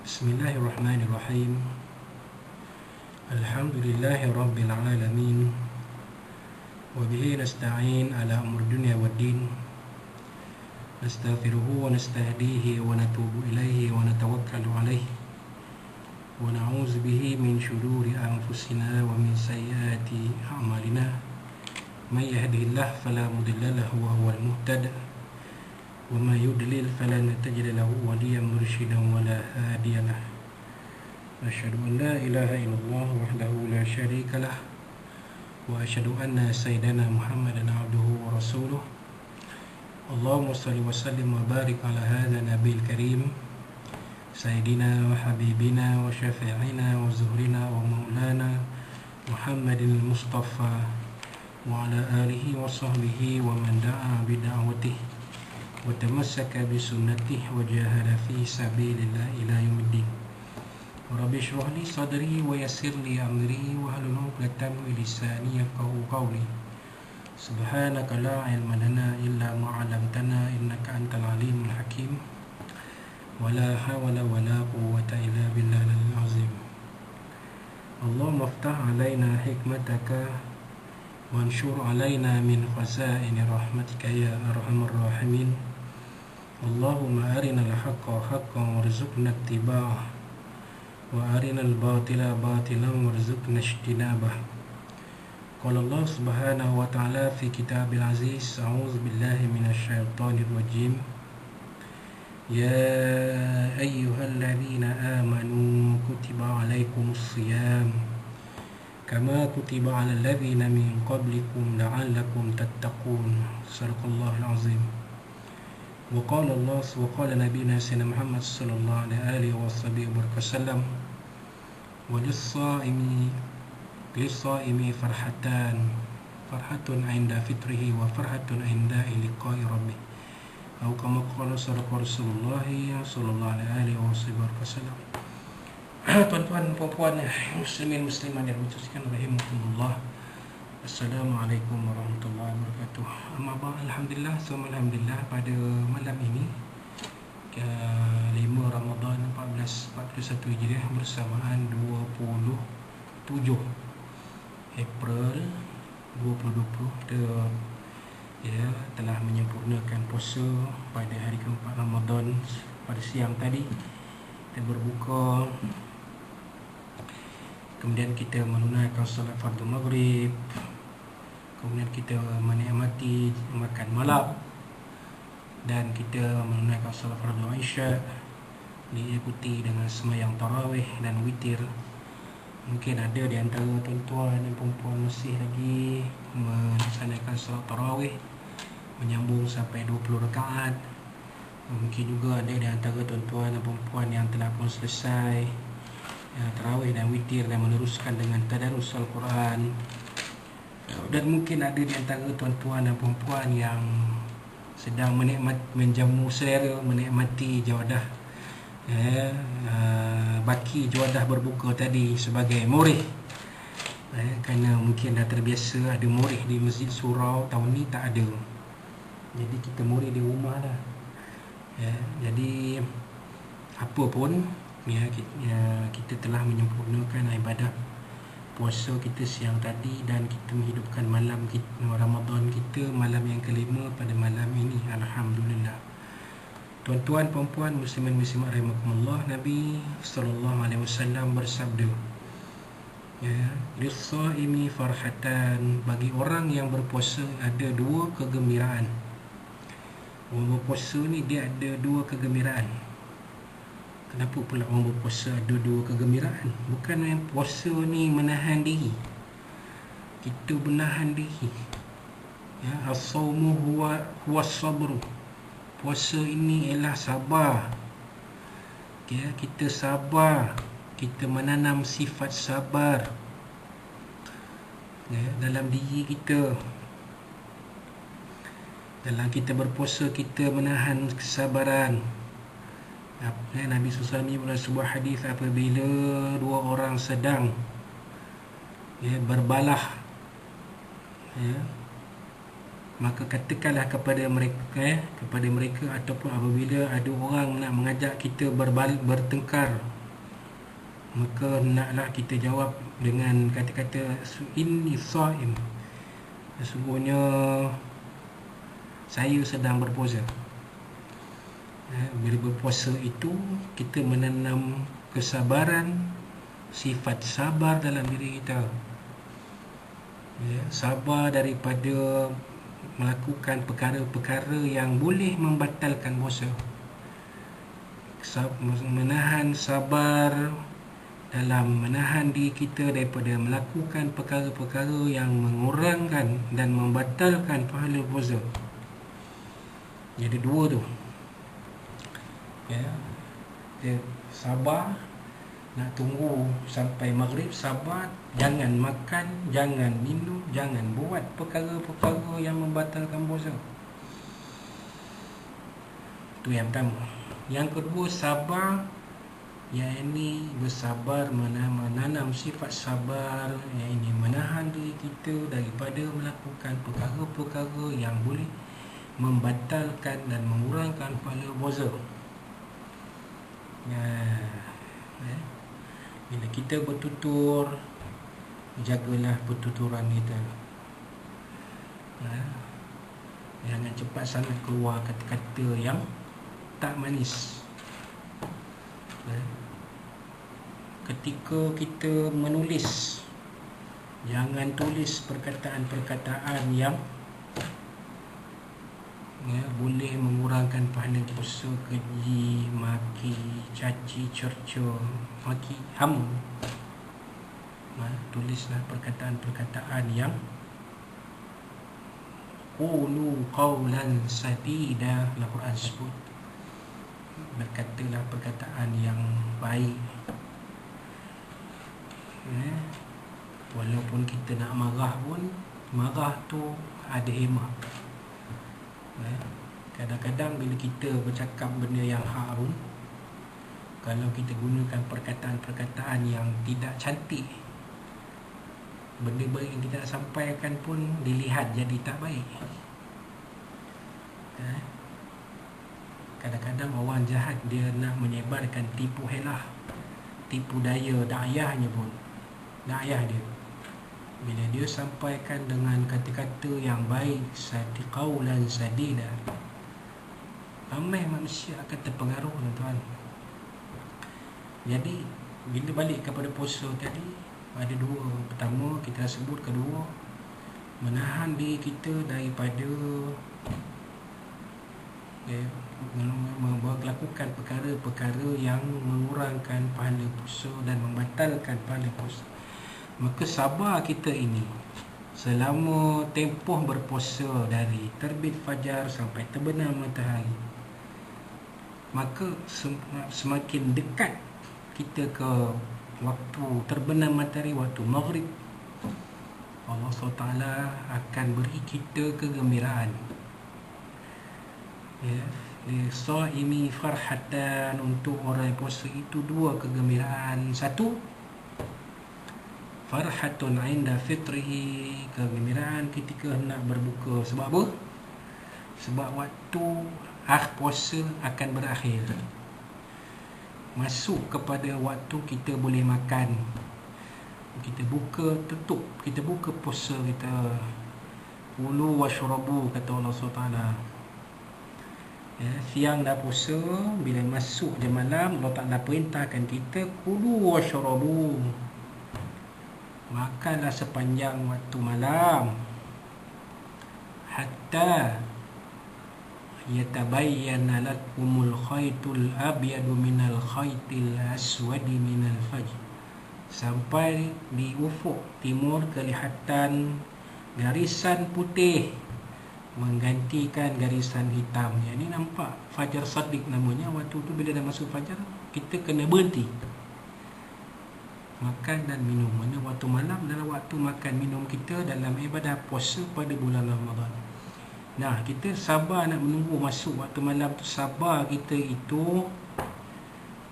Bismillahirrahmanirrahim. Alhamdulillahi rabbil alamin. Wa bihi nasta'in ala umur dunya waddin. Nastaghfiruhu wa nastahdihi wa natubu ilaihi wa natawakkalu alaihi. Wa na'udzu bihi min shururi anfusina wa min sayyiati a'malina. May yahdihillahu fala mudilla lahu wa huwal muhtadi. وما يضلل فلن تجد له وليا مرشدا ولا هاديا له أشهد أن لا إله إلا الله وحده لا شريك له وأشهد أن سيدنا محمدا عبده ورسوله اللهم صل وسلم وبارك على هذا النبي الكريم سيدنا وحبيبنا وشفيعنا وزهرنا ومولانا محمد المصطفى وعلى آله وصحبه ومن دعا بدعوته وتمسك بسنته وجاهد في سبيل الله إلى يوم الدين رب اشرح لي صدري ويسر لي أمري واحلل عقدة من لساني يفقهوا قولي سبحانك لا علم لنا إلا ما علمتنا إنك أنت العليم الحكيم ولا حول ولا قوة إلا بالله العظيم اللهم افتح علينا حكمتك وانشر علينا من خزائن رحمتك يا أرحم الراحمين اللهم أرنا الحق حقا وارزقنا اتباعه وأرنا الباطل باطلا وارزقنا اجتنابه قال الله سبحانه وتعالى في كتاب العزيز أعوذ بالله من الشيطان الرجيم يا أيها الذين آمنوا كتب عليكم الصيام كما كتب على الذين من قبلكم لعلكم تتقون صدق الله العظيم وقال نبينا سيدنا محمد صلى الله عليه وصحبه وسلم للصائم فرحتان فرحة عند فطره وفرحة عند لقاء ربه أو كما قال صدق رسول الله صلى الله عليه وسلم. Tuan-tuan, puan-puan, muslimin muslimat yang dimuliakan rahimakumullah. Assalamualaikum warahmatullahi wabarakatuh. Amma ba'd, alhamdulillah, alhamdulillah, pada malam ini 5 Ramadan 1441 Hijriah bersamaan 27 April 2020 kita telah menyempurnakan puasa pada hari keempat Ramadan. Pada siang tadi kita berbuka, kemudian kita menunaikan solat fardu maghrib, kemudian kita menikmati makan malam, dan kita menunaikan solat fardu isya diikuti dengan sembahyang tarawih dan witir. Mungkin ada di antara tuan-tuan dan puan-puan masih lagi melaksanakan solat tarawih menyambung sampai 20 rakaat. Mungkin juga ada di antara tuan-tuan dan puan-puan yang telah pun selesai tarawih dan witir dan meneruskan dengan tadarus Al-Quran. Dan mungkin ada di antara tuan-tuan dan puan-puan yang sedang menjamu selera, menikmati jawadah baki jawadah berbuka tadi sebagai murih, kerana mungkin dah terbiasa ada murih di Masjid Surau. Tahun ni tak ada, jadi kita murih di rumah dah. Jadi apa pun kita telah menyempurnakan ibadah puasa kita siang tadi, dan kita menghidupkan malam Ramadan kita, malam yang kelima pada malam ini, alhamdulillah. Tuan-tuan, puan-puan, muslimin muslimat rahimakumullah, Nabi sallallahu alaihi wasallam bersabda, lis-shaimi farhatan, bagi orang yang berpuasa ada dua kegembiraan. Orang berpuasa ni dia ada dua kegembiraan. Kenapa pula orang berpuasa ada dua kegembiraan? Bukan yang puasa ni menahan diri, kita menahan diri. As-sawmu huwa sabru. Puasa ini ialah sabar. Kita sabar, kita menanam sifat sabar dalam diri kita. Dalam kita berpuasa, kita menahan kesabaran. Nabi SAW menyebut dalam sebuah hadis, apabila dua orang sedang berbalah, maka katakanlah kepada mereka ataupun apabila ada orang nak mengajak kita bertengkar maka naklah kita jawab dengan kata-kata inni shaim, sesungguhnya saya sedang berpuasa. Bila berpuasa itu kita menanam kesabaran, sifat sabar dalam diri kita, sabar daripada melakukan perkara-perkara yang boleh membatalkan puasa, menahan sabar dalam menahan diri kita daripada melakukan perkara-perkara yang mengurangkan dan membatalkan pahala puasa. Jadi dua tu, sabar, nak tunggu sampai maghrib, sabar, jangan makan, jangan minum, jangan buat perkara-perkara yang membatalkan puasa. Itu yang pertama. Yang kedua, sabar, yakni bersabar, menanam sifat sabar, yakni menahan diri kita daripada melakukan perkara-perkara yang boleh membatalkan dan mengurangkan pahala puasa. Bila kita bertutur, jagalah pertuturan kita. Jangan cepat sangat keluar kata-kata yang tak manis. Ketika kita menulis, jangan tulis perkataan-perkataan yang boleh mengurangkan pahala puasa, keji, maki, caci, cerca, maki, ham. Tulislah perkataan-perkataan yang qulu qawlan sadida, Al-Quran sebut. Berkatalah perkataan yang baik. Walaupun kita nak marah pun, marah tu ada hikmah. Kadang-kadang bila kita bercakap benda yang hak pun, kalau kita gunakan perkataan-perkataan yang tidak cantik, benda baik yang kita nak sampaikan pun dilihat jadi tak baik. Kadang-kadang orang jahat dia nak menyebarkan tipu helah, tipu daya dakwahnya pun, dakwah dia. Bila dia sampaikan dengan kata-kata yang baik, qaulan sadida, ramai manusia akan terpengaruh, tuan-tuan. Jadi bila balik kepada puasa tadi, ada dua. Pertama, kita dah sebut. Kedua, menahan diri kita daripada melakukan perkara-perkara yang mengurangkan pahala puasa dan membatalkan pahala puasa. Maka sabar kita ini selama tempoh berpuasa dari terbit fajar sampai terbenam matahari, maka semakin dekat kita ke waktu terbenam matahari, waktu maghrib, Allah SWT akan beri kita kegembiraan. Shaimi farhatan, untuk orang yang puasa itu dua kegembiraan. Satu, farhatun inda fitrihi, kegembiraan ketika hendak berbuka. Sebab apa? Sebab waktu puasa akan berakhir, masuk kepada waktu kita boleh makan. Kita buka, tutup, kita buka puasa kita. Kulu washrabu, kata Allah SWT. Siang dah puasa, bila masuk je malam, Allah Ta'ala perintahkan kita kulu washrabu, makanlah sepanjang waktu malam, hatta yatabayyana lakumul khaytul abyadu minal khaytil aswadi minal fajr, sampai di ufuk timur kelihatan garisan putih menggantikan garisan hitam. Yang ni nampak fajar sadiq namanya. Waktu tu bila dah masuk fajar, kita kena berhenti makan dan minum. Mana waktu malam adalah waktu makan minum kita dalam ibadah puasa pada bulan Ramadan. Nah, kita sabar nak menunggu masuk waktu malam tu, sabar kita itu,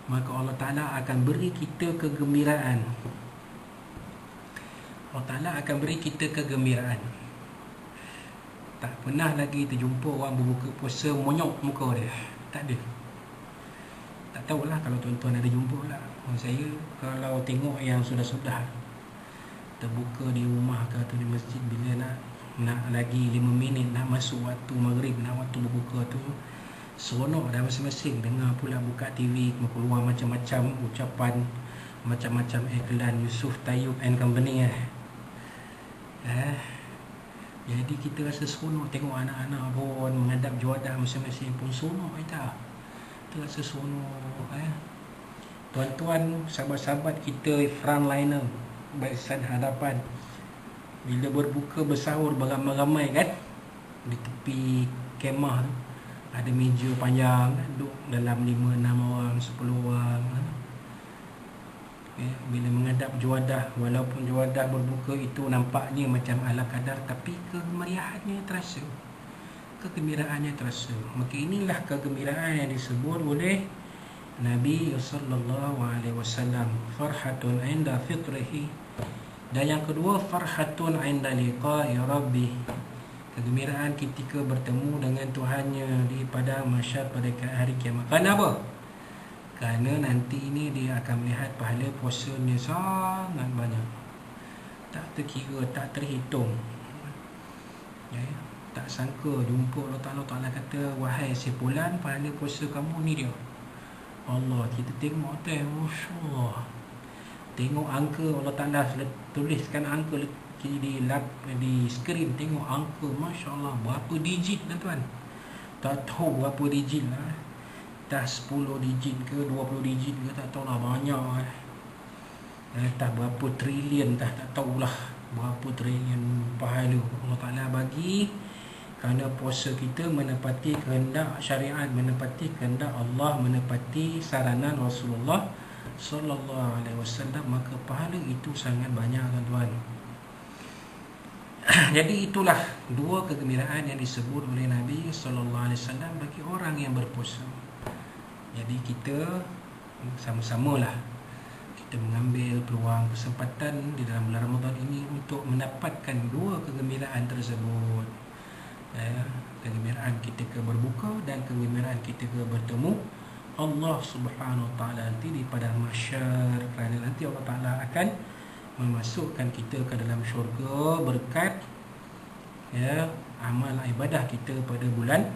maka Allah Ta'ala akan beri kita kegembiraan. Allah Ta'ala akan beri kita kegembiraan. Tak pernah lagi terjumpa orang berbuka puasa monyok muka dia. Tak ada. Tak tahulah kalau tuan-tuan ada jumpa lah. Saya kalau tengok yang sudah-sudah terbuka di rumah ke atau di masjid, bila nak lagi 5 minit nak masuk waktu maghrib, nak waktu berbuka tu, seronok dah masing-masing. Dengar pula buka TV, keluar macam-macam ucapan, macam-macam iklan Yusof Tayyub and Company jadi kita rasa seronok tengok anak-anak pun menghadap juadah masing-masing pun seronok kita rasa seronok tuan-tuan, sahabat-sahabat kita frontliner barisan hadapan, bila berbuka bersahur beramai-ramai kan, di tepi kemah tu ada meja panjang, duduk dalam 5-6 orang, 10 orang bila menghadap juadah, walaupun juadah berbuka itu nampaknya macam ala kadar, tapi kegembiraannya terasa, kegembiraannya terasa. Maka inilah kegembiraan yang disebut oleh Nabi sallallahu alaihi wasallam, farhatun 'inda fitrihi. Dan yang kedua, farhatun 'inda liqa'i rabbih, kegembiraan ketika bertemu dengan Tuhannya di padang mahsyar pada hari kiamat. Kenapa? Kerana nanti ini dia akan melihat pahala puasanya sangat banyak, tak terkira, tak terhitung tak sangka jumpa Allah Ta'ala kata, wahai si fulan, pahala puasa kamu ni dia. Allah, kita tengok Masya Allah, tengok angka, Allah Ta'ala tuliskan angka di skrin, tengok angka, Masya Allah, berapa digit tuan, tak tahu berapa digit lah, dah 10 digit ke 20 digit ke, tak tahulah, banyak tak berapa trilion, tak tahulah berapa trilion pahala Allah Ta'ala bagi. Kerana puasa kita menepati kehendak syariat, menepati kehendak Allah, menepati saranan Rasulullah sallallahu alaihi wasallam, maka pahala itu sangat banyak tuan-tuan. Jadi itulah dua kegembiraan yang disebut oleh Nabi sallallahu alaihi wasallam bagi orang yang berpuasa. Jadi kita sama-samalah kita mengambil peluang, kesempatan di dalam bulan Ramadan ini untuk mendapatkan dua kegembiraan tersebut. Kegembiraan ketika berbuka dan kegembiraan ketika bertemu Allah Subhanahu Wa Taala nanti di padang mahsyar, kerana nanti Allah Taala akan memasukkan kita ke dalam syurga berkat amal ibadah kita pada bulan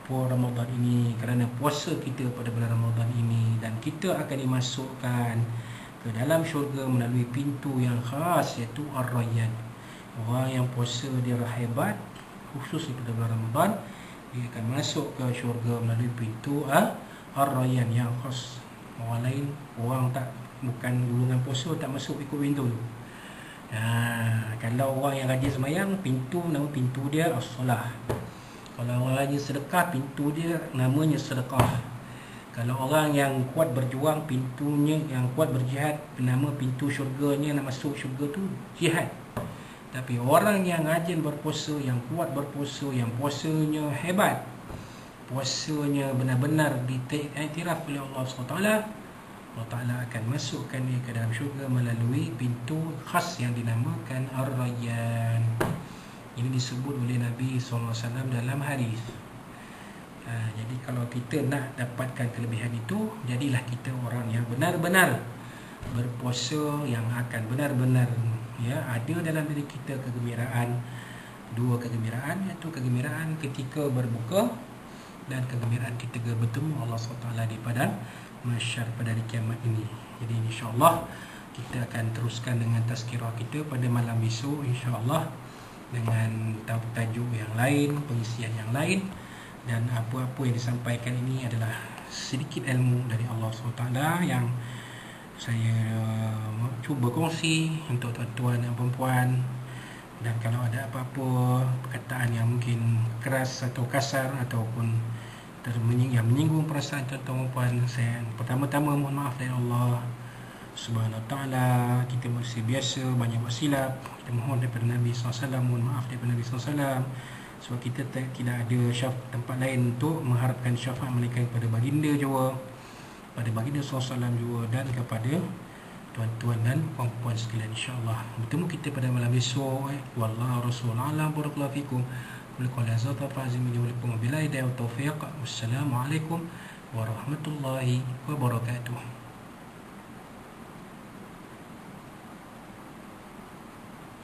Ramadan ini, kerana puasa kita pada bulan Ramadan ini, dan kita akan dimasukkan ke dalam syurga melalui pintu yang khas, iaitu Ar-Rayyan. Orang yang puasa dia hebat, khusus pada bulan Ramadan, dia akan masuk ke syurga melalui pintu Ar-Rayyan yang khas. Orang lain, orang bukan golongan puasa, tak masuk ikut pintu tu. Kalau orang yang rajin sembahyang, nama pintu dia As-Salah. Kalau orang rajin sedekah, pintu dia namanya Sedekah. Kalau orang yang kuat berjuang, pintunya yang kuat berjihad, nama pintu syurganya, nak masuk syurga tu jihad. Tapi orang yang rajin berpuasa, yang kuat berpuasa, yang puasanya hebat, puasanya benar-benar diiktiraf oleh Allah SWT, Allah Ta'ala akan masukkan dia ke dalam syurga melalui pintu khas yang dinamakan Ar-Rayyan. Ini disebut oleh Nabi SAW dalam hadis. Jadi kalau kita nak dapatkan kelebihan itu, jadilah kita orang yang benar-benar berpuasa, yang akan benar-benar ada dalam diri kita kegembiraan, dua kegembiraan, iaitu kegembiraan ketika berbuka dan kegembiraan ketika bertemu Allah SWT di padang mahsyar pada hari kiamat ini. Jadi insya-Allah kita akan teruskan dengan tazkirah kita pada malam besok, insya-Allah, dengan tajuk yang lain, pengisian yang lain. Dan apa-apa yang disampaikan ini adalah sedikit ilmu dari Allah SWT yang saya cuba kongsi untuk tuan-tuan dan puan-puan. Dan kalau ada apa-apa perkataan yang mungkin keras atau kasar ataupun yang menyinggung perasaan tuan-tuan dan puan, saya pertama-tama mohon maaf dari Allah Subhanahu Wa Taala. Kita masih biasa banyak buat silap, kita mohon daripada Nabi SAW, mohon maaf daripada Nabi SAW, sebab kita tidak ada tempat lain untuk mengharapkan syafaat melainkan kepada baginda juga, pada baginda SAW juga, dan kepada tuan-tuan dan puan-puan sekalian. InsyaAllah bertemu kita pada malam besok. Wallahu rasul alam. Barakallahu fikum. Wassalamualaikum warahmatullahi wabarakatuh.